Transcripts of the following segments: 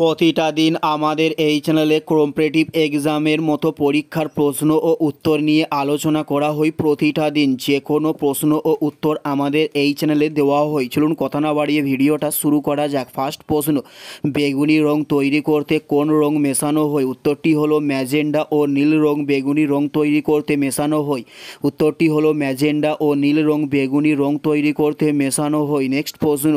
প্রতিটা দিন আমাদের এই চ্যানেলে কম্পিটিটিভ এক্সামের মতো পরীক্ষার প্রশ্ন ও উত্তর নিয়ে আলোচনা করা হয়। প্রতিটা দিন যে কোনো প্রশ্ন ও উত্তর আমাদের এই চ্যানেলে দেওয়া হয়। চলুন কথা না বাড়িয়ে ভিডিওটা শুরু করা যাক। ফার্স্ট প্রশ্ন, বেগুনি রং তৈরি করতে কোন রং মেশানো হয়? উত্তরটি হলো ম্যাজেন্ডা ও নীল রং বেগুনি রং তৈরি করতে মেশানো হয়। উত্তরটি হলো ম্যাজেন্ডা ও নীল রং বেগুনি রং তৈরি করতে মেশানো হয়। নেক্সট প্রশ্ন,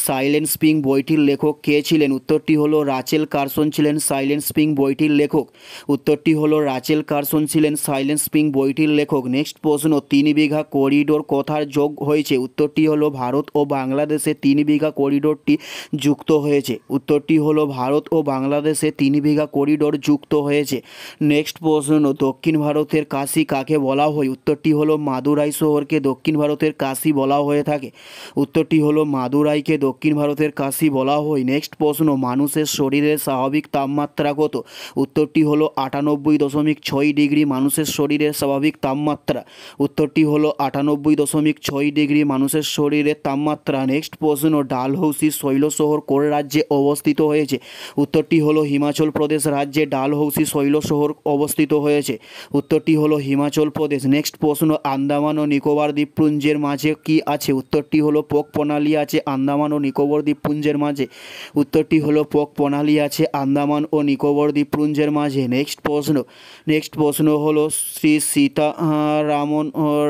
সাইলেন্ট স্প্রিং বইটির লেখক কে ছিলেন? উত্তরটি হলো রাচেল কারসন ছিলেন সাইলেন্ট স্প্রিং বইটির লেখক। উত্তরটি হলো রাচেল কারসন ছিলেন সাইলেন্ট স্প্রিং বইটির লেখক। নেক্সট প্রশ্ন, 3 বিঘা করিডোর কোথায় যোগ হয়েছে? উত্তরটি হলো ভারত ও বাংলাদেশে 3 বিঘা করিডোরটি যুক্ত হয়েছে। উত্তরটি হলো ভারত ও বাংলাদেশে 3 বিঘা করিডোর যুক্ত হয়েছে। নেক্সট প্রশ্ন, দক্ষিণ ভারতের কাশী কাকে বলা হয়? উত্তরটি হলো মাদুরাই শহরকে দক্ষিণ ভারতের কাশী বলা হয়ে থাকে। উত্তরটি হলো মাদুরাইকে দক্ষিণ ভারতের কাশী বলা হয়। নেক্সট প্রশ্ন, মানুষের শরীরের স্বাভাবিক তাপমাত্রা কত? উত্তরটি হলো 98.6 ডিগ্রি মানুষের শরীরের স্বাভাবিক তাপমাত্রা। উত্তরটি হলো 98.6 ডিগ্রি মানুষের শরীরের তাপমাত্রা। নেক্সট প্রশ্ন, ডালহৌসি শৈল শহর কোন রাজ্যে অবস্থিত হয়েছে? উত্তরটি হলো হিমাচল প্রদেশ রাজ্যে ডালহৌসি শৈল শহর অবস্থিত হয়েছে। উত্তরটি হলো হিমাচল প্রদেশ। নেক্সট প্রশ্ন, আন্দামান ও নিকোবর দ্বীপপুঞ্জের মাঝে কি আছে? উত্তরটি হলো পোক প্রণালী আছে আন্দামান ও নিকোবর দ্বীপপুঞ্জের মাঝে। উত্তরটি হলো পোক প্রণালী আছে আন্দামান ও নিকোবর দ্বীপপুঞ্জের মাঝে। নেক্সট প্রশ্ন হলো শ্রী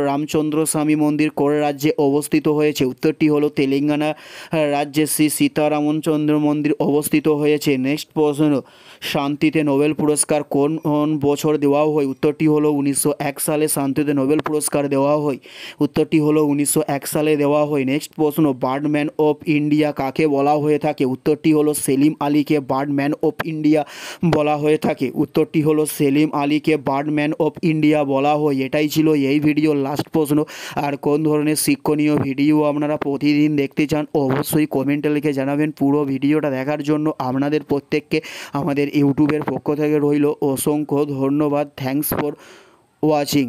রামচন্দ্র স্বামী মন্দির কোন রাজ্যে অবস্থিত হয়েছে? উত্তরটি হলো তেলেঙ্গানা রাজ্যে শ্রী সীতারামচন্দ্র মন্দির অবস্থিত হয়েছে। নেক্সট প্রশ্ন, শান্তিতে নোবেল পুরস্কার কোন বছর দেওয়া হয়? উত্তরটি হলো 1901 সালে শান্তিতে নোবেল পুরস্কার দেওয়া হয়। উত্তরটি হলো 1901 সালে দেওয়া হয়। নেক্সট প্রশ্ন, বার্ডম্যান অফ ইন্ডিয়া কাকে বলা হয়ে থাকে? উত্তরটি হলো সেলিম আলীকে বার্ডম্যান অফ ইন্ডিয়া বলা হয়ে থাকে। উত্তরটি হলো সেলিম আলীকে বার্ডম্যান অফ ইন্ডিয়া বলা হয়। এটাই ছিল এই ভিডিওর লাস্ট প্রশ্ন। আর কোন ধরনের শিক্ষণীয় ভিডিও আপনারা প্রতিদিন দেখতে চান অবশ্যই কমেন্টে লিখে জানাবেন। পুরো ভিডিওটা দেখার জন্য আপনাদের প্রত্যেককে আমাদের ইউটিউবের পক্ষ থেকে রইল অসংখ্য ধন্যবাদ। Thanks for watching.